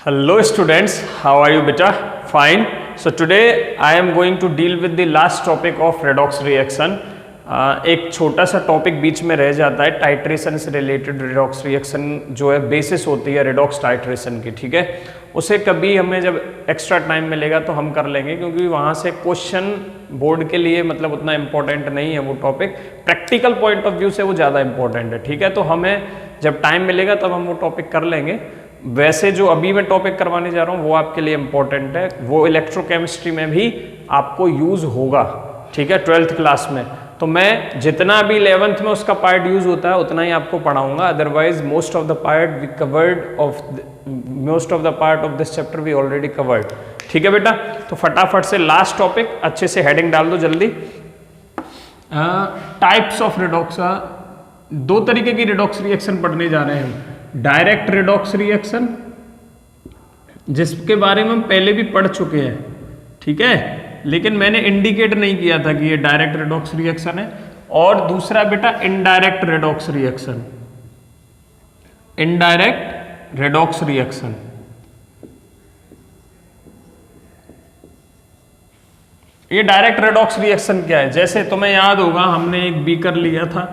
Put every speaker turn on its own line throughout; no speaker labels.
Hello students, how are you beta? Fine. So today I am going to deal with the last topic of redox reaction. एक छोटा सा topic बीच में रह जाता है, titration से रिलेटेड रिडॉक्स रिएक्शन जो है बेसिस होती है रिडॉक्स टाइट्रेशन की, ठीक है। उसे कभी हमें जब एक्स्ट्रा टाइम मिलेगा तो हम कर लेंगे, क्योंकि वहाँ से क्वेश्चन बोर्ड के लिए मतलब उतना इम्पोर्टेंट नहीं है वो topic, practical point of view से वो ज़्यादा इम्पोर्टेंट है, ठीक है। तो हमें जब टाइम मिलेगा तब हम वो टॉपिक कर लेंगे। वैसे जो अभी मैं टॉपिक करवाने जा रहा हूँ वो आपके लिए इम्पोर्टेंट है, वो इलेक्ट्रोकेमिस्ट्री में भी आपको यूज़ होगा, ठीक है, 12th क्लास में। तो मैं जितना भी 11th में उसका पार्ट यूज होता है उतना ही आपको पढ़ाऊंगा, otherwise most of the part of this chapter we already covered, ठीक है बेटा। तो फटाफट से लास्ट टॉपिक, अच्छे से हेडिंग डाल दो जल्दी। टाइप्स ऑफ रिडॉक्स, दो तरीके की रिडॉक्स रिएक्शन पढ़ने जा रहे हैं। डायरेक्ट रिडॉक्स रिएक्शन, जिसके बारे में हम पहले भी पढ़ चुके हैं, ठीक है, लेकिन मैंने इंडिकेट नहीं किया था कि ये डायरेक्ट रिडॉक्स रिएक्शन है। और दूसरा बेटा indirect redox reaction, indirect redox reaction. ये डायरेक्ट रिडॉक्स रिएक्शन क्या है? जैसे तुम्हें याद होगा हमने एक बीकर लिया था,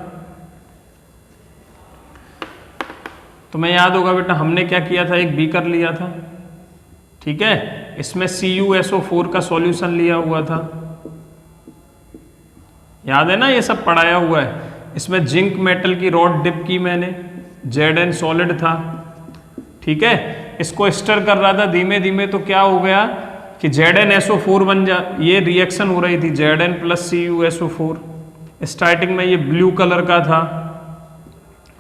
तुम्हें याद होगा बेटा हमने क्या किया था, एक बीकर लिया था, ठीक है, इसमें CuSO4 का सॉल्यूशन लिया हुआ था, याद है ना, ये सब पढ़ाया हुआ है। इसमें जिंक मेटल की रॉड डिप की मैंने, Zn सॉलिड था, ठीक है, इसको स्टर कर रहा था धीमे धीमे, तो क्या हो गया कि ZnSO4 बन ये रिएक्शन हो रही थी Zn प्लस CuSO4। स्टार्टिंग में ये ब्लू कलर का था,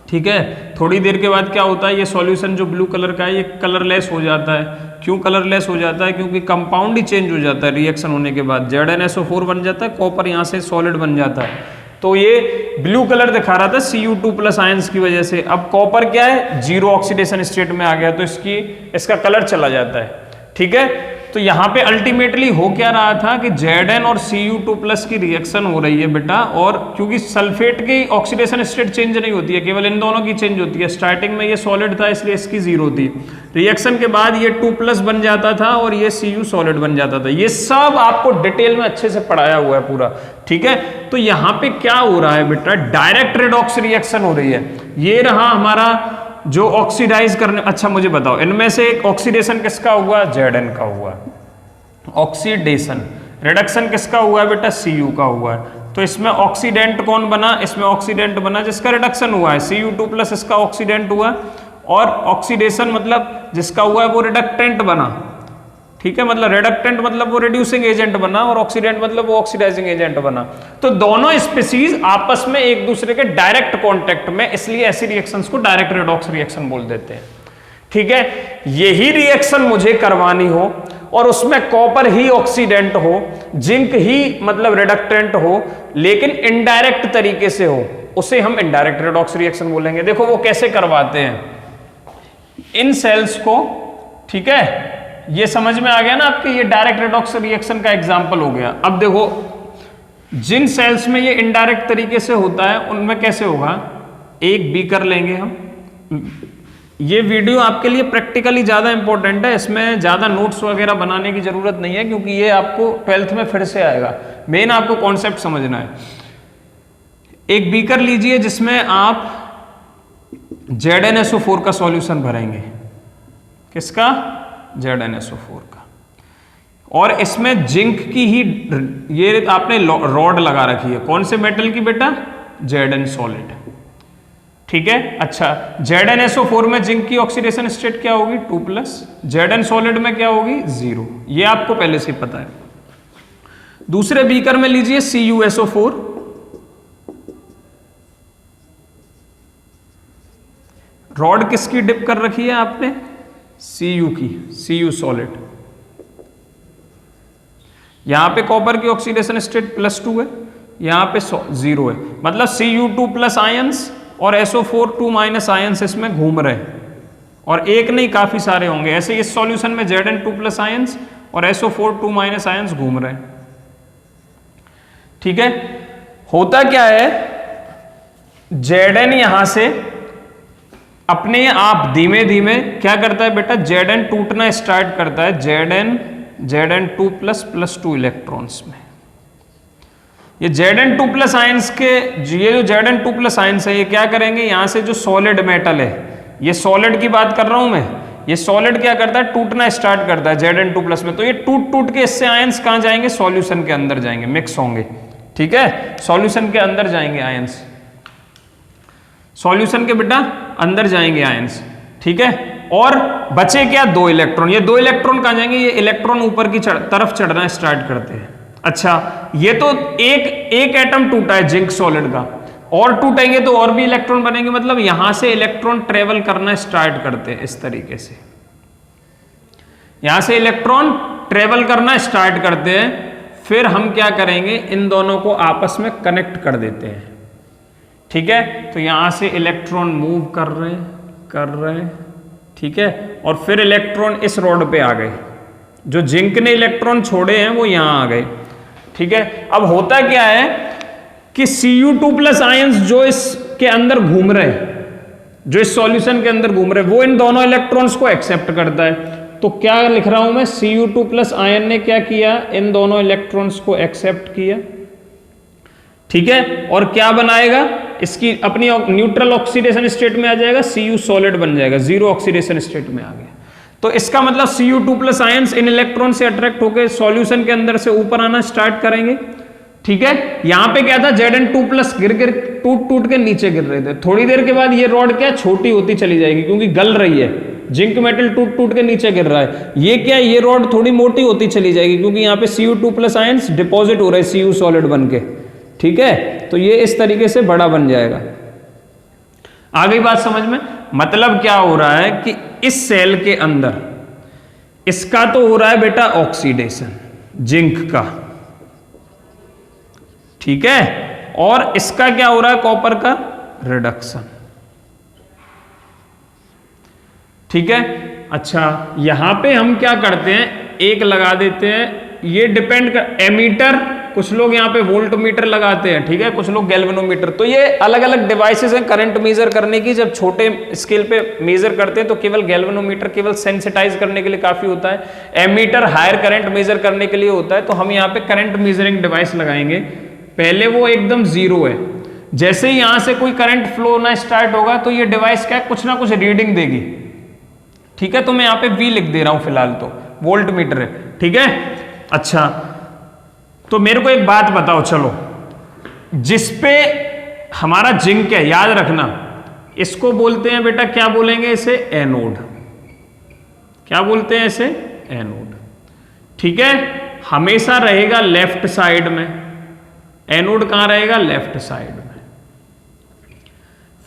ठीक है, थोड़ी देर के बाद क्या होता है, ये सॉल्यूशन जो ब्लू कलर का है ये कलरलेस हो जाता है। क्यों कलरलेस हो जाता है? क्योंकि कंपाउंड ही चेंज हो जाता है रिएक्शन होने के बाद, ZnSO4 बन जाता है, कॉपर यहाँ से सॉलिड बन जाता है। तो ये ब्लू कलर दिखा रहा था Cu2 प्लस आयंस की वजह से। अब कॉपर क्या है, जीरो ऑक्सीडेशन स्टेट में आ गया, तो इसका कलर चला जाता है, ठीक है। तो यहाँ पे अल्टीमेटली हो क्या रहा था कि Zn और Cu2 प्लस की रिएक्शन हो रही है बेटा, और क्योंकि सल्फेट की ऑक्सीडेशन स्टेट चेंज नहीं होती है, केवल इन दोनों की चेंज होती है। स्टार्टिंग में ये सॉलिड था इसलिए इसकी जीरो थी, रिएक्शन के बाद ये 2 प्लस बन जाता था और ये Cu सॉलिड बन जाता था। ये सब आपको डिटेल में अच्छे से पढ़ाया हुआ है पूरा, ठीक है। तो यहाँ पे क्या हो रहा है बेटा, डायरेक्ट रिडॉक्स रिएक्शन हो रही है। ये रहा हमारा जो ऑक्सीडाइज करने, अच्छा मुझे बताओ इनमें से एक ऑक्सीडेशन किसका हुआ? Zn का हुआ। ऑक्सीडेशन, रिडक्शन किसका हुआ है बेटा? Cu का हुआ है। तो इसमें ऑक्सीडेंट कौन बना? इसमें ऑक्सीडेंट बना जिसका रिडक्शन हुआ है, Cu2 प्लस इसका ऑक्सीडेंट हुआ, और ऑक्सीडेशन मतलब जिसका हुआ है वो रिडक्टेंट बना, ठीक है, मतलब रिडक्टेंट मतलब वो रिड्यूसिंग एजेंट बना, और ऑक्सीडेंट मतलब वो ऑक्सीडाइजिंग एजेंट बना। तो दोनों स्पीसीज आपस में एक दूसरे के डायरेक्ट कांटेक्ट में, इसलिए ऐसी रिएक्शंस को डायरेक्ट रिडॉक्स रिएक्शन बोल देते हैं, ठीक है। यही रिएक्शन मुझे करवानी हो और उसमें कॉपर ही ऑक्सीडेंट हो, जिंक ही मतलब रिडक्टेंट हो, लेकिन इनडायरेक्ट तरीके से हो, उसे हम इनडायरेक्ट रिडॉक्स रिएक्शन बोलेंगे। देखो वो कैसे करवाते हैं इन सेल्स को, ठीक है, ये समझ में आ गया ना आपके, ये डायरेक्ट रिडॉक्स रिएक्शन का एग्जांपल हो गया। अब देखो जिन सेल्स में ये इनडायरेक्ट तरीके से होता है उनमें कैसे होगा, एक बीकर लेंगे हम। ये वीडियो आपके लिए प्रैक्टिकली ज्यादा इंपॉर्टेंट है, इसमें ज्यादा नोट्स वगैरह बनाने की जरूरत नहीं है, क्योंकि ये आपको 12th में फिर से आएगा। मेन आपको कॉन्सेप्ट समझना है। एक बीकर लीजिए जिसमें आप ZnSO4 का सॉल्यूशन भरेंगे, किसका? ZnSO4 का, और इसमें जिंक की ही ये आपने रॉड लगा रखी है, कौन से मेटल की बेटा? Zn सॉलिड, ठीक है। अच्छा, ZnSO4 में जिंक की ऑक्सीडेशन स्टेट क्या होगी? 2 प्लस, Zn सॉलिड में क्या होगी? 0, ये आपको पहले से पता है। दूसरे बीकर में लीजिए CuSO4, रॉड किसकी डिप कर रखी है आपने? Cu की, Cu सॉलिड। यहां पे कॉपर की ऑक्सीडेशन स्टेट +2 है, यहां पे 0 है, मतलब Cu2 प्लस आयंस और SO4 2 माइनस आयंस इसमें घूम रहे हैं, और एक नहीं काफी सारे होंगे ऐसे। इस सॉल्यूशन में Zn2 प्लस आयंस और SO4 2 माइनस आयंस घूम रहे हैं, ठीक है। होता क्या है, Zn यहां से अपने आप धीमे धीमे क्या करता है बेटा, Zn टूटना स्टार्ट करता है, Zn2 प्लस 2 इलेक्ट्रॉन्स में। ये Zn2 प्लस आयंस के, ये जो Zn2 प्लस आयंस है ये क्या करेंगे, यहां से जो सॉलिड मेटल है, ये सॉलिड की बात कर रहा हूं मैं, ये सॉलिड क्या करता है, टूटना स्टार्ट करता है Zn2 प्लस में। तो ये टूट टूट के इससे आयंस कहां जाएंगे, सॉल्यूशन के अंदर जाएंगे, मिक्स होंगे। ठीक है, सॉल्यूशन के अंदर जाएंगे आयंस, सॉल्यूशन के बेटा अंदर जाएंगे आयंस। ठीक है, और बचे क्या, 2 इलेक्ट्रॉन। ये 2 इलेक्ट्रॉन कहां जाएंगे, ये इलेक्ट्रॉन ऊपर की तरफ चढ़ना स्टार्ट करते हैं। अच्छा, ये तो एक एटम टूटा है जिंक सॉलिड का, और टूटेंगे तो और भी इलेक्ट्रॉन बनेंगे, मतलब यहां से इलेक्ट्रॉन ट्रेवल करना स्टार्ट करते हैं इस तरीके से, यहां से इलेक्ट्रॉन ट्रेवल करना स्टार्ट करते हैं। फिर हम क्या करेंगे, इन दोनों को आपस में कनेक्ट कर देते हैं। ठीक है, तो यहां से इलेक्ट्रॉन मूव कर रहे हैं। ठीक है, और फिर इलेक्ट्रॉन इस रॉड पे आ गए, जो जिंक ने इलेक्ट्रॉन छोड़े हैं वो यहां आ गए। ठीक है, अब होता क्या है कि Cu2 प्लस आयंस जो इसके अंदर घूम रहे हैं, जो इस सॉल्यूशन के अंदर घूम रहे हैं, वो इन दोनों इलेक्ट्रॉन्स को एक्सेप्ट करता है। तो क्या लिख रहा हूं मैं, Cu2 प्लस आयन ने क्या किया, इन दोनों इलेक्ट्रॉन्स को एक्सेप्ट किया। ठीक है, और क्या बनाएगा, इसकी अपनी न्यूट्रल ऑक्सीडेशन स्टेट में आ जाएगा, Cu सॉलिड बन जाएगा, 0 ऑक्सीडेशन स्टेट में आ गया। तो इसका मतलब Cu2 plus ions in electron से अट्रैक्ट होकर सॉल्यूशन के अंदर से ऊपर आना स्टार्ट करेंगे। ठीक है, यहां पे क्या था, Zn2 प्लस गिर टूट के नीचे गिर रहे थे। थोड़ी देर के बाद ये रॉड क्या छोटी होती चली जाएगी, क्योंकि गल रही है, जिंक मेटल टूट के नीचे गिर रहा है। ये क्या, ये रॉड थोड़ी मोटी होती चली जाएगी, क्योंकि यहाँ पे Cu2 प्लस आयंस डिपॉजिट हो रहे हैं Cu सॉलिड बन के। ठीक है, तो ये इस तरीके से बड़ा बन जाएगा। आ गई बात समझ में? मतलब क्या हो रहा है कि इस सेल के अंदर इसका तो हो रहा है बेटा ऑक्सीडेशन जिंक का, ठीक है, और इसका क्या हो रहा है, कॉपर का रिडक्शन। ठीक है, अच्छा यहां पे हम क्या करते हैं, एक लगा देते हैं, ये डिपेंड कर, एमीटर, कुछ लोग यहाँ पे वोल्ट मीटर लगाते हैं, ठीक है, कुछ लोग गैल्वेनोमीटर। तो ये अलग अलग डिवाइसेस हैं करंट मेजर करने की। जब छोटे स्केल पे मेजर करते हैं तो केवल गैल्वेनोमीटर केवल सेंसिटाइज करने के लिए काफी होता है, एमीटर हायर करंट मेजर करने के लिए होता है। तो हम यहाँ पे करंट मेजरिंग डिवाइस लगाएंगे। पहले वो एकदम 0 है, जैसे ही यहां से कोई करंट फ्लो होना स्टार्ट होगा तो ये डिवाइस क्या कुछ ना कुछ रीडिंग देगी। ठीक है, तो मैं यहाँ पे V लिख दे रहा हूं फिलहाल, तो वोल्ट मीटर है। ठीक है, अच्छा तो मेरे को एक बात बताओ, चलो, जिसपे हमारा जिंक है, याद रखना, इसको बोलते हैं बेटा, क्या बोलेंगे इसे, एनोड। क्या बोलते हैं इसे, एनोड। ठीक है, हमेशा रहेगा लेफ्ट साइड में, एनोड कहां रहेगा, लेफ्ट साइड में।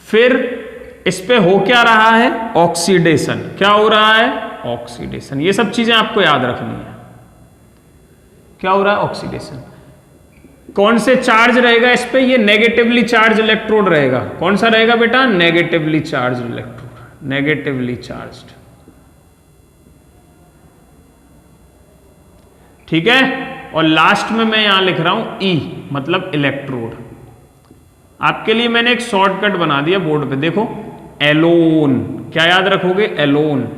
फिर इस पे हो क्या रहा है, ऑक्सीडेशन। क्या हो रहा है, ऑक्सीडेशन। ये सब चीजें आपको याद रखनी है। क्या हो रहा है, ऑक्सीडेशन। कौन से चार्ज रहेगा इस पे, ये नेगेटिवली चार्ज इलेक्ट्रोड रहेगा। कौन सा रहेगा बेटा, negatively charge electrode, negatively charged. ठीक है, और लास्ट में मैं यहां लिख रहा हूं E, मतलब इलेक्ट्रोड। आपके लिए मैंने एक शॉर्टकट बना दिया बोर्ड पे, देखो, एलोन। क्या याद रखोगे, एलोन।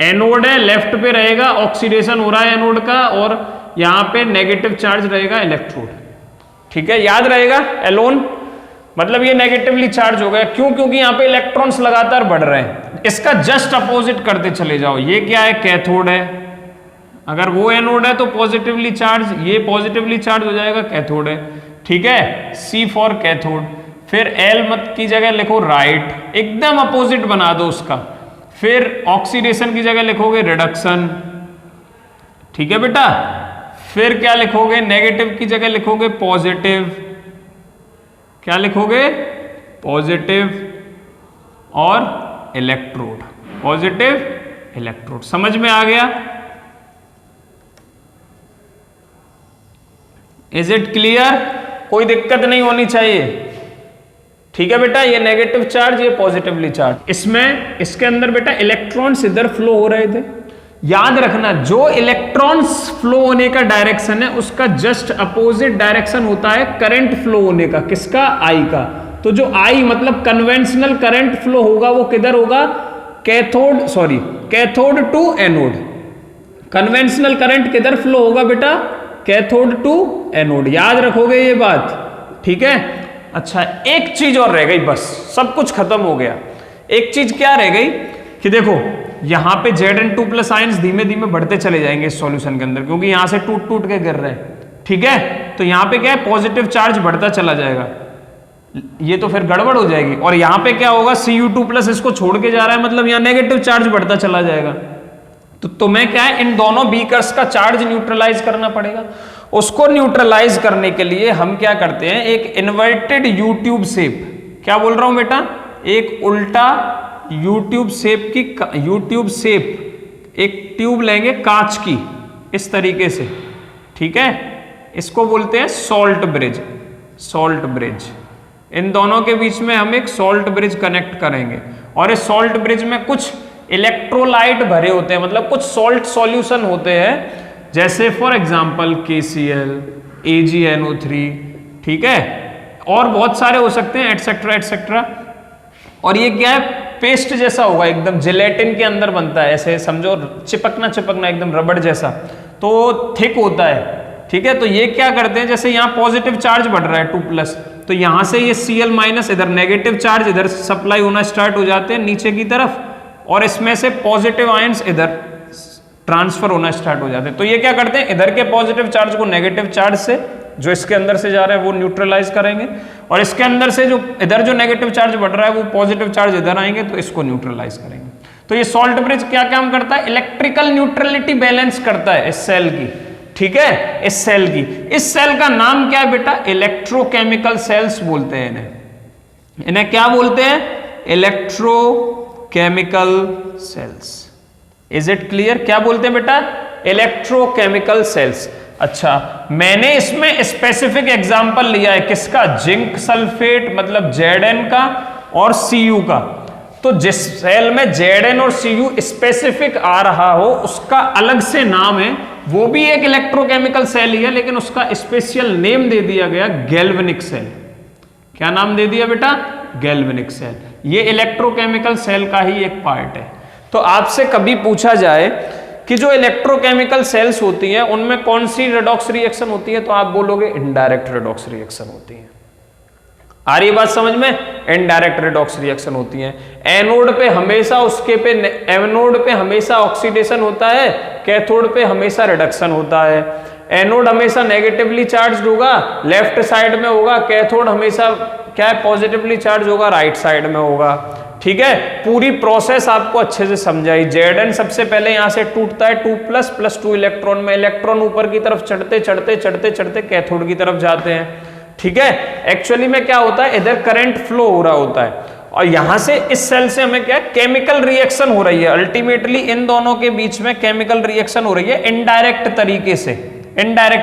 एनोड है, लेफ्ट पे रहेगा, ऑक्सीडेशन हो रहा है एनोड का, और यहां पे नेगेटिव चार्ज रहेगा इलेक्ट्रोड। ठीक है, याद रहेगा, एलोन मतलब ये नेगेटिवली चार्ज हो गया। क्यों, क्योंकि यहां पे इलेक्ट्रॉन्स लगातार बढ़ रहे हैं। इसका जस्ट अपोजिट करते चले जाओ, ये क्या है, कैथोड है। अगर वो एनोड है तो पॉजिटिवली चार्ज, ये पॉजिटिवली चार्ज हो जाएगा, कैथोड है। ठीक है, C फॉर कैथोड। फिर L मत की जगह लिखो राइट, एकदम अपोजिट बना दो उसका। फिर ऑक्सीडेशन की जगह लिखोगे रिडक्शन। ठीक है बेटा, फिर क्या लिखोगे, नेगेटिव की जगह लिखोगे पॉजिटिव। क्या लिखोगे, पॉजिटिव और इलेक्ट्रोड, पॉजिटिव इलेक्ट्रोड। समझ में आ गया? Is it clear? कोई दिक्कत नहीं होनी चाहिए। ठीक है बेटा, ये नेगेटिव चार्ज, ये पॉजिटिवली चार्ज। इसमें, इसके अंदर बेटा इलेक्ट्रॉन्स इधर फ्लो हो रहे थे। याद रखना, जो इलेक्ट्रॉन्स फ्लो होने का डायरेक्शन है उसका जस्ट अपोजिट डायरेक्शन होता है करंट फ्लो होने का। किसका, I का। तो जो आई मतलब कन्वेंशनल करंट फ्लो होगा वो किधर होगा, cathode to anode. Conventional current किधर फ्लो होगा बेटा, कैथोड टू एनोड। याद रखोगे ये बात, ठीक है। अच्छा एक चीज और रह गई, बस सब कुछ खत्म हो गया। एक चीज क्या रह गई कि देखो यहां पे Zn2 प्लस आयंस धीमे धीमे बढ़ते चले जाएंगे इस सॉल्यूशन के अंदर, क्योंकि यहां से टूट टूट के गिर रहे हैं, ठीक है। तो यहां पे क्या है, पॉजिटिव चार्ज बढ़ता चला जाएगा, ये तो फिर गड़बड़ हो जाएगी। और यहां पे क्या होगा, Cu2 प्लस इसको छोड़ के जा रहा है, मतलब यहां नेगेटिव चार्ज बढ़ता चला जाएगा। तो तुम्हें क्या है, इन दोनों बीकर्स का चार्ज न्यूट्रलाइज करना पड़ेगा। उसको न्यूट्रलाइज करने के लिए हम क्या करते हैं, एक इन्वर्टेड यू ट्यूब शेप, क्या बोल रहा हूं बेटा, एक उल्टा यू ट्यूब शेप एक ट्यूब लेंगे कांच की इस तरीके से, ठीक है। इसको बोलते हैं सॉल्ट ब्रिज। इन दोनों के बीच में हम एक सॉल्ट ब्रिज कनेक्ट करेंगे, और इस सॉल्ट ब्रिज में कुछ इलेक्ट्रोलाइट भरे होते हैं, मतलब कुछ सॉल्ट सॉल्यूशन होते हैं, जैसे फॉर एग्जांपल KCl, AgNO3, ठीक है, और बहुत सारे हो सकते हैं, एटसेट्रा एटसेट्रा। और ये क्या है, पेस्ट जैसा होगा, एकदम जिलेटिन के अंदर बनता है, ऐसे समझो चिपकना एकदम रबड़ जैसा, तो थिक होता है, ठीक है। तो ये क्या करते हैं, जैसे यहाँ पॉजिटिव चार्ज बढ़ रहा है 2 प्लस, तो यहां से ये Cl माइनस, इधर नेगेटिव चार्ज इधर सप्लाई होना स्टार्ट हो जाते हैं नीचे की तरफ, और इसमें से पॉजिटिव आयंस इधर ट्रांसफर होना स्टार्ट हो जाते हैं। तो ये क्या करते हैं, इधर के पॉजिटिव चार्ज को नेगेटिव चार्ज से जो इसके अंदर से जा रहा है वो न्यूट्रलाइज करेंगे, और इसके अंदर से जो इधर जो नेगेटिव चार्ज बढ़ रहा है वो पॉजिटिव चार्ज इधर आएंगे, तो इसको न्यूट्रलाइज करेंगे। तो ये सॉल्ट ब्रिज क्या काम करता है, इलेक्ट्रिकल न्यूट्रलिटी बैलेंस करता है इस सेल की, ठीक है, इस सेल की। इस सेल का नाम क्या है बेटा, इलेक्ट्रोकेमिकल सेल्स बोलते हैं इन्हें क्या बोलते हैं, electrochemical cells. Is it clear, क्या बोलते हैं बेटा, इलेक्ट्रोकेमिकल सेल्स। अच्छा मैंने इसमें स्पेसिफिक एग्जांपल लिया है किसका, जिंक सल्फेट मतलब Zn का और Cu का। तो जिस सेल में Zn और Cu स्पेसिफिक आ रहा हो उसका अलग से नाम है, वो भी एक इलेक्ट्रोकेमिकल सेल ही है, लेकिन उसका स्पेशल नेम दे दिया गया गैल्वेनिक सेल। क्या नाम दे दिया बेटा, गैल्वेनिक सेल। ये इलेक्ट्रोकेमिकल सेल का ही एक पार्ट है। तो आपसे कभी पूछा जाए कि जो इलेक्ट्रोकेमिकल सेल्स होती हैं उनमें कौन सी रेडॉक्स रिएक्शन होती है, तो आप बोलोगे इनडायरेक्ट रेडॉक्स रिएक्शन होती है। आ रही बात समझ में, इनडायरेक्ट रेडॉक्स रिएक्शन होती है। एनोड पे हमेशा एनोड पे हमेशा ऑक्सीडेशन होता है, कैथोड पे हमेशा रिडक्शन होता है। एनोड हमेशा नेगेटिवली चार्ज होगा, लेफ्ट साइड में होगा, कैथोड हमेशा क्या है, पॉजिटिवली चार्ज होगा, राइट साइड में होगा, ठीक है। पूरी प्रोसेस आपको अच्छे से समझाई। Zn सबसे पहले यहां से टूटता है 2 प्लस प्लस 2 इलेक्ट्रॉन में, इलेक्ट्रॉन ऊपर की तरफ चढ़ते चढ़ते चढ़ते चढ़ते कैथोड की तरफ जाते हैं, ठीक है। एक्चुअली में क्या होता है, इधर करंट फ्लो हो रहा होता है, और यहां से इस सेल से हमें क्या केमिकल रिएक्शन हो रही है। अल्टीमेटली इन दोनों के बीच में केमिकल रिएक्शन हो रही है इनडायरेक्ट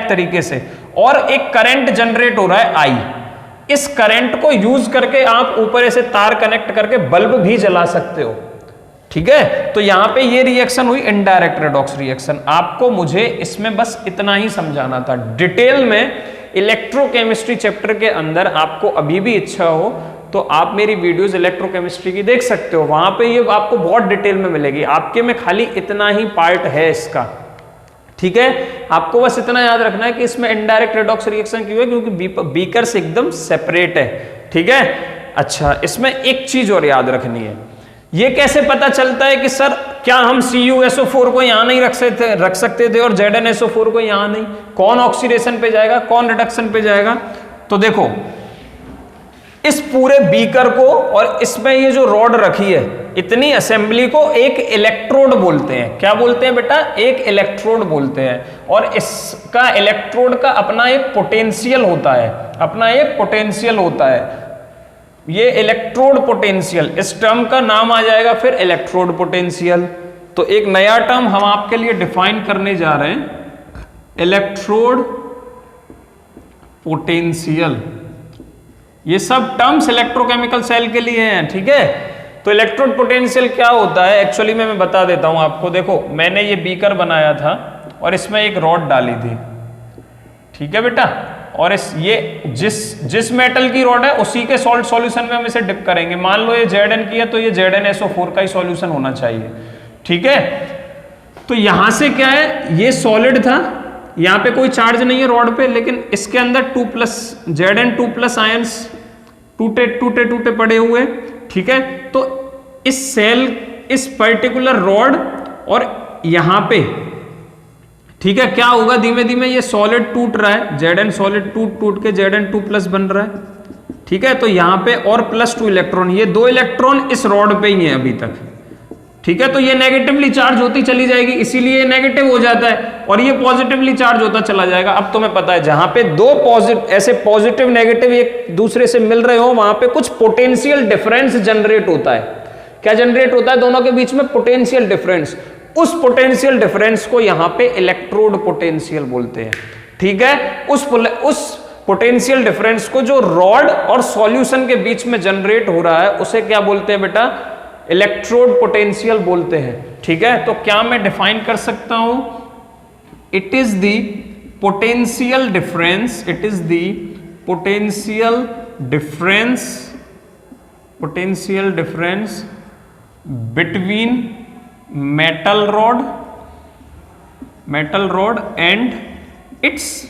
तरीके से, और एक करंट जनरेट हो रहा है I। इस करंट को यूज करके आप ऊपर ऐसे तार कनेक्ट करके बल्ब भी जला सकते हो, ठीक है। तो यहां पे ये रिएक्शन हुई इनडायरेक्ट रेडॉक्स रिएक्शन। आपको मुझे इसमें बस इतना ही समझाना था। डिटेल में इलेक्ट्रोकेमिस्ट्री चैप्टर के अंदर आपको अभी भी इच्छा हो तो आप मेरी वीडियोस इलेक्ट्रोकेमिस्ट्री की देख सकते हो, वहां पे ये आपको बहुत डिटेल में मिलेगी। आपके में खाली इतना ही पार्ट है इसका, ठीक है। आपको बस इतना याद रखना है कि इसमें इनडायरेक्ट रेडॉक्स रिएक्शन क्यों है, क्योंकि बीकर से एकदम सेपरेट है, ठीक है। अच्छा इसमें एक चीज और याद रखनी है, ये कैसे पता चलता है कि सर क्या हम CuSO4 को यहां नहीं रख सकते थे और ZnSO4 को यहां नहीं, कौन ऑक्सीडेशन पे जाएगा कौन रिडक्शन पे जाएगा। तो देखो इस पूरे बीकर को और इसमें ये जो रॉड रखी है, इतनी असेंबली को एक इलेक्ट्रोड बोलते हैं। क्या बोलते हैं बेटा, एक इलेक्ट्रोड बोलते हैं। और इसका इलेक्ट्रोड का अपना एक पोटेंशियल होता है, ये इलेक्ट्रोड पोटेंशियल, इस टर्म का नाम आ जाएगा फिर इलेक्ट्रोड पोटेंशियल। तो एक नया टर्म हम आपके लिए डिफाइन करने जा रहे हैं, इलेक्ट्रोड पोटेंशियल। ये सब टर्म्स इलेक्ट्रोकेमिकल सेल के लिए हैं, ठीक है। तो इलेक्ट्रोड पोटेंशियल क्या होता है, एक्चुअली मैं बता देता हूं आपको। देखो मैंने ये बीकर बनाया था और इसमें एक रॉड डाली थी, ठीक है बेटा, और ये जिस मेटल की रॉड है उसी के सॉल्ट सॉल्यूशन में हम इसे डिप करेंगे। मान लो ये Zn की है तो ये ZnSO4 का ही सॉल्यूशन होना चाहिए, ठीक है। तो यहां से क्या है, ये सॉलिड था, यहां पे कोई चार्ज नहीं है रॉड पे, लेकिन इसके अंदर Zn2+ आयंस टूटे पड़े हुए, ठीक है। तो इस पर्टिकुलर रॉड और यहां पे, ठीक है, क्या होगा, धीमे धीमे ये सॉलिड टूट रहा है, Zn सॉलिड टूट के Zn2+ बन रहा है, ठीक है। तो यहां पे और +2 इलेक्ट्रॉन, ये 2 इलेक्ट्रॉन इस रॉड पे ही है अभी तक, ठीक है। तो ये नेगेटिवली चार्ज होती चली जाएगी, इसीलिए ये नेगेटिव हो जाता है, और ये पॉजिटिवली चार्ज होता चला जाएगा। अब तुम्हें पता है जहां पे दो ऐसे पॉजिटिव नेगेटिव एक दूसरे से मिल रहे हो, वहां पे कुछ पोटेंशियल डिफरेंस जनरेट होता है। क्या जनरेट होता है? दोनों के बीच में पोटेंशियल डिफरेंस। उस पोटेंशियल डिफरेंस को यहां पे इलेक्ट्रोड पोटेंशियल बोलते हैं, ठीक है। उस पोटेंशियल डिफरेंस को जो रॉड और सॉल्यूशन के बीच में जनरेट हो रहा है उसे क्या बोलते हैं बेटा? इलेक्ट्रोड पोटेंशियल बोलते हैं, ठीक है। तो क्या मैं डिफाइन कर सकता हूं? It is the potential difference, it is the potential difference between metal rod and its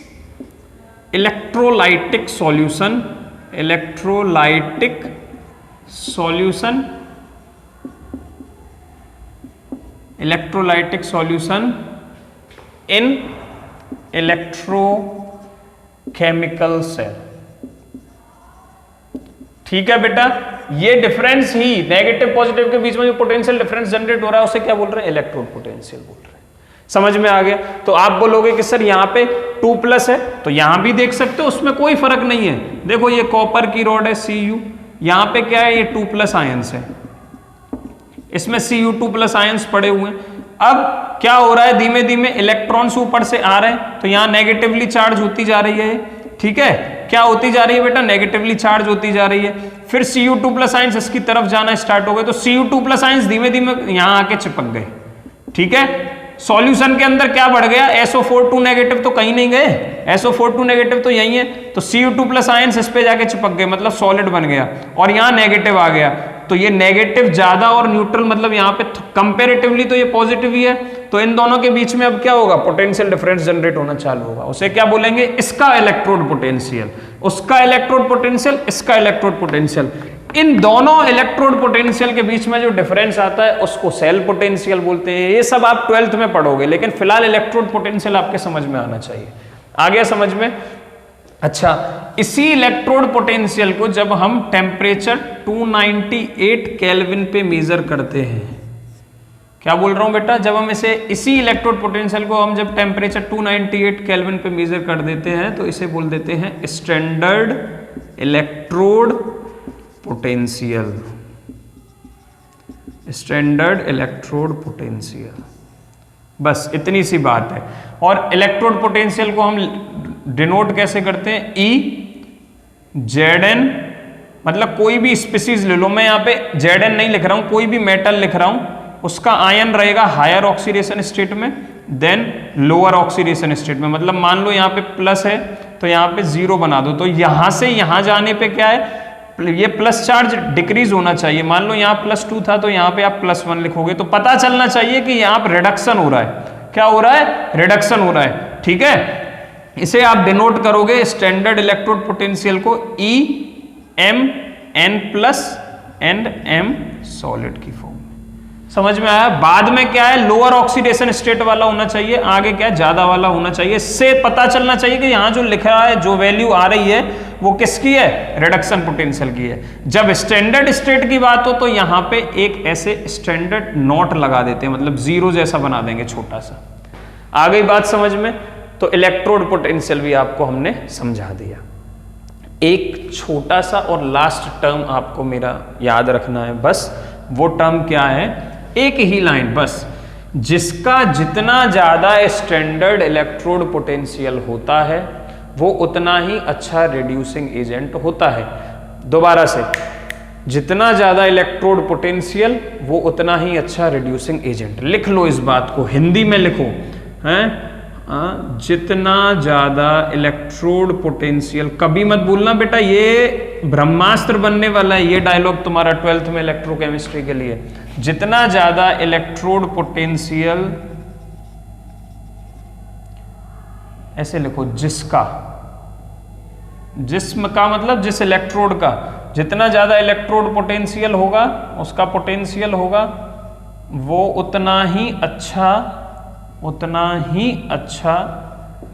electrolytic solution in electrochemical cell, ठीक है बेटा। ये डिफरेंस ही नेगेटिव पॉजिटिव के बीच में जो पोटेंशियल डिफरेंस जनरेट हो रहा है उसे क्या बोल रहे हैं? इलेक्ट्रोड पोटेंशियल बोल रहे हैं। समझ में आ गया? तो आप बोलोगे कि सर यहाँ पे 2+ है, तो यहां भी देख सकते हो, उसमें कोई फर्क नहीं है। देखो ये कॉपर की रॉड है Cu, यहां पे क्या है? ये 2+ आयंस है, इसमें Cu2+ आयंस पड़े हुए हैं। अब क्या हो रहा है? धीमे धीमे इलेक्ट्रॉन्स ऊपर से आ रहे हैं, तो यहां नेगेटिवली चार्ज होती जा रही है, ठीक है। क्या होती जा रही है बेटा? नेगेटिवली चार्ज होती जा रही है। फिर Cu2+ आयंस इसकी तरफ जाना स्टार्ट हो गए, तो Cu2+ आयंस धीमे धीमे यहां आके चिपक गए, ठीक है। सॉल्यूशन के अंदर क्या बढ़ गया? SO4 नेगेटिव तो कहीं नहीं गए, SO4 नेगेटिव तो यही है, तो Cu2+ आयंस इस पे जाके चिपक गए, मतलब सॉलिड बन गया, और यहां नेगेटिव आ गया। तो ये नेगेटिव ज्यादा और न्यूट्रल, मतलब यहाँ पे कंपैरेटिवली तो ये पॉजिटिव ही है। तो इन दोनों के बीच में अब क्या होगा? पोटेंशियल डिफरेंस जनरेट होना चालू होगा। उसे क्या बोलेंगे? इसका इलेक्ट्रोड पोटेंशियल, उसका इलेक्ट्रोड पोटेंशियल, इसका इलेक्ट्रोड पोटेंशियल। इन दोनों इलेक्ट्रोड पोटेंशियल के बीच में जो डिफरेंस आता है उसको सेल पोटेंशियल बोलते हैं। ये सब आप 12th में पढ़ोगे, लेकिन फिलहाल इलेक्ट्रोड पोटेंशियल आपके समझ में आना चाहिए। आ गया समझ में? अच्छा, इसी इलेक्ट्रोड पोटेंशियल को जब हम टेम्परेचर 298 केल्विन पे मेजर करते हैं, क्या बोल रहा हूं बेटा? जब हम इसी इलेक्ट्रोड पोटेंशियल को हम जब टेम्परेचर 298 केल्विन पे मेजर कर देते हैं, तो इसे बोल देते हैं standard electrode potential, standard electrode potential. बस इतनी सी बात है। और इलेक्ट्रोड पोटेंशियल को हम डिनोट कैसे करते हैं? Zn, मतलब कोई भी स्पीसीज ले लो, मैं यहाँ पे Zn नहीं लिख रहा हूं, कोई भी मेटल लिख रहा हूं, उसका आयन रहेगा हायर ऑक्सीडेशन स्टेट में, देन लोअर ऑक्सीडेशन स्टेट में। मतलब मान लो यहाँ पे प्लस है तो यहाँ पे 0 बना दो, तो यहां से यहां जाने पे क्या है? ये प्लस चार्ज डिक्रीज होना चाहिए। मान लो यहाँ +2 था तो यहाँ पे आप +1 लिखोगे, तो पता चलना चाहिए कि यहाँ पे रिडक्शन हो रहा है। क्या हो रहा है? रिडक्शन हो रहा है, ठीक है। इसे आप डिनोट करोगे स्टैंडर्ड इलेक्ट्रोड पोटेंशियल को EmN+ एंड M सॉलिड की फॉर्म में। समझ में आया? बाद में क्या है? लोअर ऑक्सीडेशन स्टेट वाला होना चाहिए, आगे क्या? ज्यादा वाला होना चाहिए। इससे पता चलना चाहिए कि यहां जो लिखा है, जो वैल्यू आ रही है वो किसकी है? रिडक्शन पोटेंशियल की है। जब स्टैंडर्ड स्टेट की बात हो तो यहां पे एक ऐसे स्टैंडर्ड नोट लगा देते हैं, मतलब 0 जैसा बना देंगे छोटा सा। आ गई बात समझ में? तो इलेक्ट्रोड पोटेंशियल भी आपको हमने समझा दिया। एक छोटा सा और लास्ट टर्म आपको मेरा याद रखना है, बस वो टर्म क्या है? एक ही लाइन बस, जिसका जितना ज्यादा स्टैंडर्ड इलेक्ट्रोड पोटेंशियल होता है वो उतना ही अच्छा रिड्यूसिंग एजेंट होता है। दोबारा से, जितना ज्यादा इलेक्ट्रोड पोटेंशियल वो उतना ही अच्छा रिड्यूसिंग एजेंट। लिख लो इस बात को, हिंदी में लिखो, हैं? जितना ज्यादा इलेक्ट्रोड पोटेंशियल, कभी मत भूलना बेटा ये ब्रह्मास्त्र बनने वाला है, ये डायलॉग तुम्हारा 12th में इलेक्ट्रोकेमिस्ट्री के लिए। जितना ज्यादा इलेक्ट्रोड पोटेंशियल, ऐसे लिखो, जिसका, जिस्म का मतलब जिस इलेक्ट्रोड का, जितना ज्यादा इलेक्ट्रोड पोटेंशियल होगा, उसका पोटेंशियल होगा, वो उतना ही अच्छा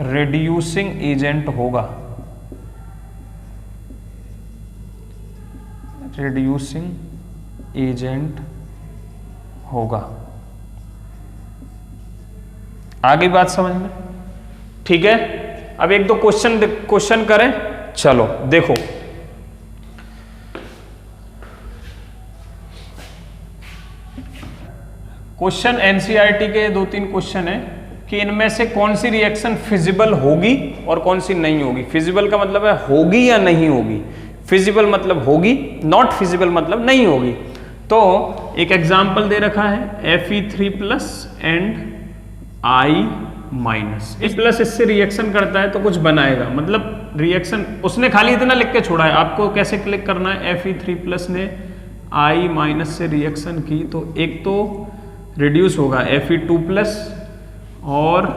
रिड्यूसिंग एजेंट होगा। रिड्यूसिंग एजेंट होगा। आ गई बात समझ में? ठीक है, अब एक दो क्वेश्चन करें। चलो देखो, क्वेश्चन एनसीईआरटी के 2-3 क्वेश्चन है कि इनमें से कौन सी रिएक्शन फिजिबल होगी और कौन सी नहीं होगी। फिजिबल का मतलब है होगी या नहीं होगी, फिजिबल मतलब होगी, नॉट फिजिबल मतलब नहीं होगी। तो एक एग्जांपल दे रखा है Fe3+ एंड I-। इस प्लस इससे रिएक्शन करता है तो कुछ बनाएगा, मतलब रिएक्शन उसने खाली इतना लिख के छोड़ा है, आपको कैसे क्लिक करना है। Fe3+ ने I- से रिएक्शन की तो एक तो रिड्यूस होगा Fe2+ और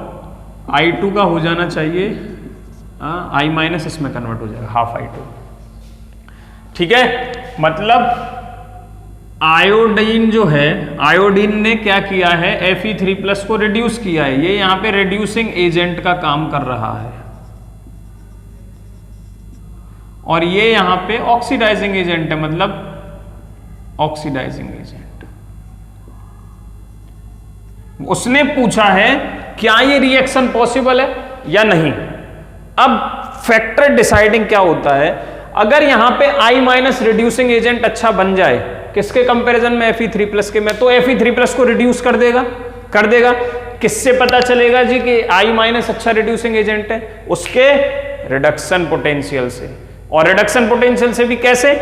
I2 का हो जाना चाहिए I- इसमें कन्वर्ट हो जाएगा, हाफ I2। ठीक है, मतलब आयोडीन जो है, आयोडीन ने क्या किया है, Fe3+ को रिड्यूस किया है, ये यहां पे रिड्यूसिंग एजेंट का काम कर रहा है, और ये यहां पे ऑक्सीडाइजिंग एजेंट है, मतलब ऑक्सीडाइजिंग एजेंट। उसने पूछा है क्या ये रिएक्शन पॉसिबल है या नहीं। अब फैक्टर डिसाइडिंग क्या होता है, अगर यहां पे I- रिड्यूसिंग एजेंट अच्छा बन जाए, किसके कंपैरिजन में, Fe3+ के में, तो Fe3+ को रिड्यूस कर देगा। किससे पता चलेगा जी कि I- अच्छा रिड्यूसिंग एजेंट है? उसके रिडक्शन पोटेंशियल से, और रिडक्शन पोटेंशियल से भी कैसे,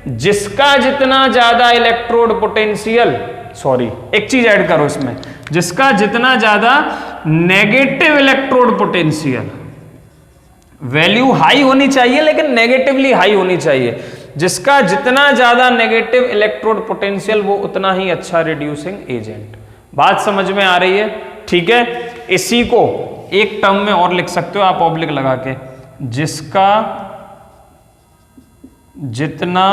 जिसका जितना ज्यादा इलेक्ट्रोड पोटेंशियल, सॉरी एक चीज ऐड करो इसमें, जिसका जितना ज्यादा negative electrode potential, value high होनी चाहिए लेकिन नेगेटिवली हाई होनी चाहिए, जिसका जितना ज्यादा नेगेटिव इलेक्ट्रोड पोटेंशियल वो उतना ही अच्छा रिड्यूसिंग एजेंट। बात समझ में आ रही है? ठीक है, इसी को एक टर्म में और लिख सकते हो आप ऑब्लिक लगा के, जिसका जितना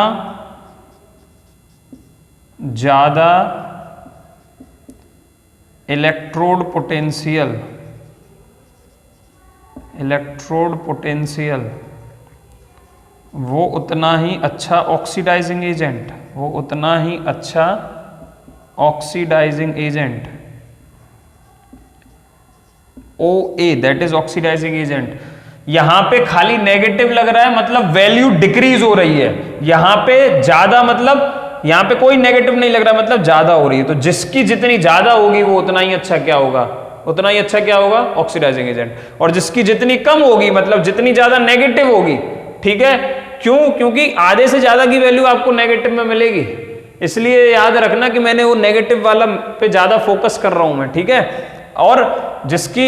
ज्यादा इलेक्ट्रोड पोटेंशियल वो उतना ही अच्छा ऑक्सीडाइजिंग एजेंट, वो उतना ही अच्छा oxidising agent, OA that is oxidising agent. यहां पे खाली नेगेटिव लग रहा है, मतलब वैल्यू डिक्रीज हो रही है, यहां पे ज्यादा मतलब यहां पे कोई नेगेटिव नहीं लग रहा, मतलब ज्यादा हो रही है, तो जिसकी जितनी ज्यादा होगी वो उतना ही अच्छा क्या होगा, उतना ही अच्छा क्या होगा, ऑक्सीडाइजिंग एजेंट। और जिसकी जितनी कम होगी, मतलब जितनी ज्यादा नेगेटिव होगी, ठीक है, क्यों, क्योंकि आधे से ज्यादा की वैल्यू आपको नेगेटिव में मिलेगी, इसलिए याद रखना कि मैंने वो नेगेटिव वाला पे ज्यादा फोकस कर रहा हूं मैं, ठीक है। और जिसकी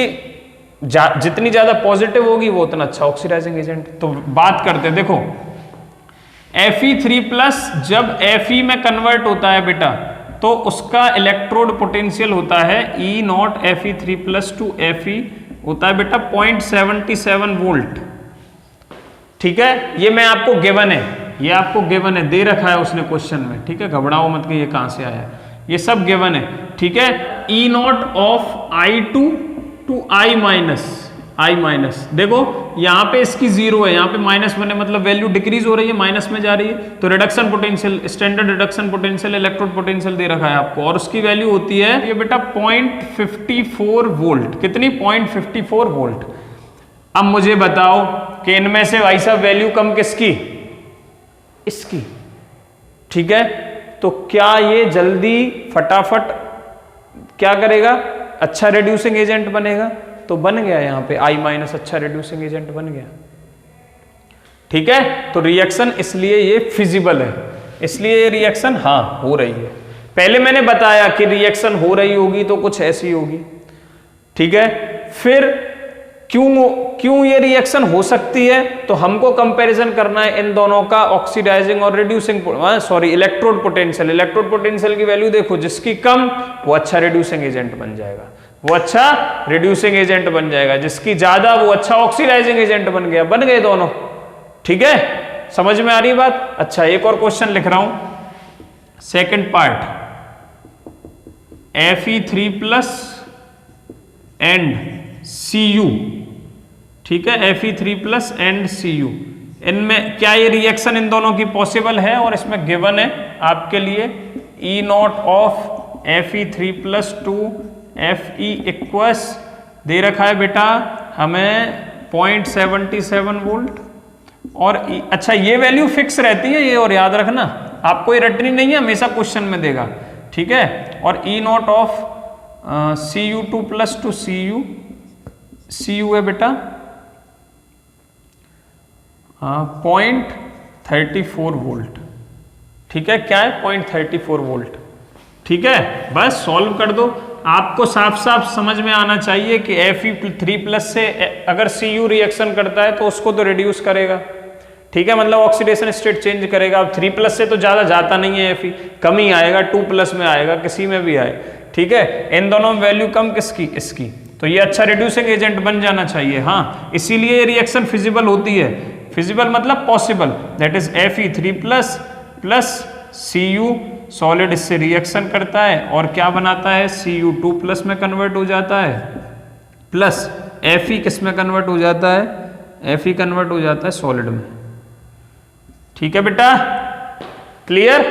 जितनी ज्यादा पॉजिटिव होगी वो उतना अच्छा ऑक्सीडाइजिंग एजेंट। तो बात करते, देखो Fe3+ जब Fe में कन्वर्ट होता है बेटा, तो उसका इलेक्ट्रोड पोटेंशियल होता है E0 Fe3+ टू Fe होता है बेटा 0.77 वोल्ट। ठीक है, ये मैं आपको गिवन है, ये आपको गिवन है, दे रखा है उसने क्वेश्चन में, ठीक है, घबराओ मत कि ये कहां से आया, ये सब गिवन है, ठीक है। E0 of I2 to I-, देखो यहां पे इसकी 0 है, यहां पे -1 है, मतलब वैल्यू डिक्रीज हो रही है, माइनस में जा रही है, तो reduction potential, standard reduction potential electrode potential दे रखा है आपको, और उसकी वैल्यू होती है ये बेटा 0.54 वोल्ट। कितनी? 0.54 वोल्ट। अब मुझे बताओ कि इनमें से भाई साहब वैल्यू कम किसकी? इसकी, ठीक है। तो क्या ये जल्दी फटाफट क्या करेगा? अच्छा रिड्यूसिंग एजेंट बनेगा, तो बन गया यहां पे I- अच्छा रिड्यूसिंग एजेंट बन गया, ठीक है। तो रिएक्शन इसलिए ये फिजिबल है, इसलिए ये रिएक्शन हाँ हो रही है। पहले मैंने बताया कि रिएक्शन हो रही होगी तो कुछ ऐसी होगी, ठीक है। फिर क्यों ये रिएक्शन हो सकती है, तो हमको कंपैरिजन करना है इन दोनों का ऑक्सीडाइजिंग और reducing electrode potential. Electrode potential की वैल्यू देखो, जिसकी कम वो अच्छा रिड्यूसिंग एजेंट बन जाएगा, वो अच्छा रिड्यूसिंग एजेंट बन जाएगा, जिसकी ज्यादा वो अच्छा ऑक्सीडाइजिंग एजेंट बन गए दोनों। ठीक है, समझ में आ रही बात। अच्छा, एक और क्वेश्चन लिख रहा हूं, second part, Fe3+ and Cu। ठीक है, Fe3+ एंड Cu, इनमें क्या ये रिएक्शन इन दोनों की पॉसिबल है, और इसमें गिवन है आपके लिए E0 of Fe3+ to Fe equals दे रखा है बेटा हमें 0.77 वोल्ट। और अच्छा, ये वैल्यू फिक्स रहती है ये, और याद रखना आपको ये रटनी नहीं है, हमेशा क्वेश्चन में देगा। ठीक है, और E0 of Cu2+ to Cu है बेटा 0.34 वोल्ट। ठीक है, क्या है 0.34 वोल्ट। ठीक है, बस सॉल्व कर दो। आपको साफ साफ समझ में आना चाहिए कि Fe3+ से अगर Cu रिएक्शन करता है तो उसको तो रिड्यूस करेगा। ठीक है, मतलब ऑक्सीडेशन स्टेट चेंज करेगा। अब 3+ से तो ज्यादा जाता नहीं है Fe, कम ही आएगा, 2+ में आएगा, किसी में भी आए। ठीक है, इन दोनों में वैल्यू कम किसकी, इसकी, तो ये अच्छा रिड्यूसिंग एजेंट बन जाना चाहिए। हाँ, इसीलिए ये रिएक्शन फिजिबल होती है। फिजिबल मतलब possible, that is Fe3+ plus Cu solid इससे रिएक्शन करता है और क्या बनाता है, Cu2+ में कन्वर्ट हो जाता है, प्लस Fe किस में कन्वर्ट हो जाता है, Fe कन्वर्ट हो जाता है सॉलिड में। ठीक है बेटा, क्लियर।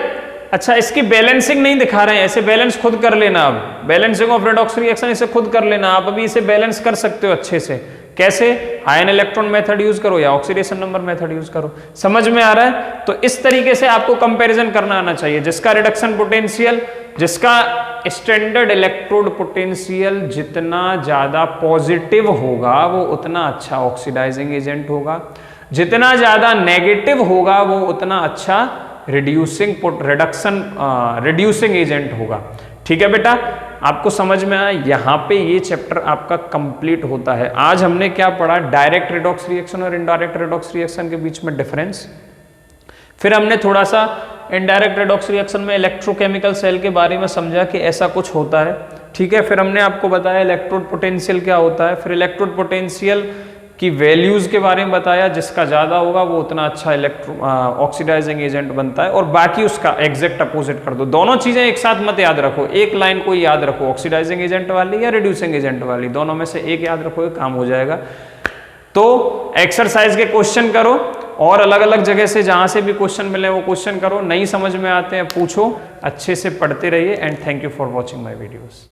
अच्छा, इसकी बैलेंसिंग नहीं दिखा रहे हैं, ऐसे बैलेंस खुद कर लेना। अब बैलेंसिंग ऑफ रेडॉक्स रिएक्शन इसे खुद कर लेना आप, अभी इसे बैलेंस कर सकते हो अच्छे से। कैसे, आयन इलेक्ट्रॉन मेथड यूज करो या ऑक्सीडेशन नंबर मेथड यूज करो। समझ में आ रहा है। तो इस तरीके से आपको कंपैरिजन करना आना चाहिए, जिसका रिडक्शन पोटेंशियल, जिसका स्टैंडर्ड इलेक्ट्रोड पोटेंशियल जितना ज्यादा पॉजिटिव होगा वो उतना अच्छा ऑक्सीडाइजिंग एजेंट होगा, जितना ज्यादा नेगेटिव होगा वो उतना अच्छा रिड्यूसिंग एजेंट होगा। ठीक है बेटा, आपको समझ में आया। यहां पे ये चैप्टर आपका कंप्लीट होता है। आज हमने क्या पढ़ा, डायरेक्ट रिडॉक्स रिएक्शन और इनडायरेक्ट रिडॉक्स रिएक्शन के बीच में डिफरेंस। फिर हमने थोड़ा सा इनडायरेक्ट रिडॉक्स रिएक्शन में इलेक्ट्रोकेमिकल सेल के बारे में समझा कि ऐसा कुछ होता है। ठीक है, फिर हमने आपको बताया इलेक्ट्रोड पोटेंशियल क्या होता है, फिर इलेक्ट्रोड पोटेंशियल की वैल्यूज के बारे में बताया, जिसका ज्यादा होगा वो उतना अच्छा ऑक्सीडाइजिंग एजेंट बनता है, और बाकी उसका एग्जैक्ट अपोजिट कर दो। दोनों चीजें एक साथ मत याद रखो, एक लाइन को याद रखो, ऑक्सीडाइजिंग एजेंट वाली या रिड्यूसिंग एजेंट वाली, दोनों में से एक याद रखो, काम हो जाएगा। तो एक्सरसाइज के क्वेश्चन करो, और अलग अलग जगह से जहां से भी क्वेश्चन मिले वो क्वेश्चन करो, नहीं समझ में आते हैं पूछो, अच्छे से पढ़ते रहिए। And thank you for watching my videos.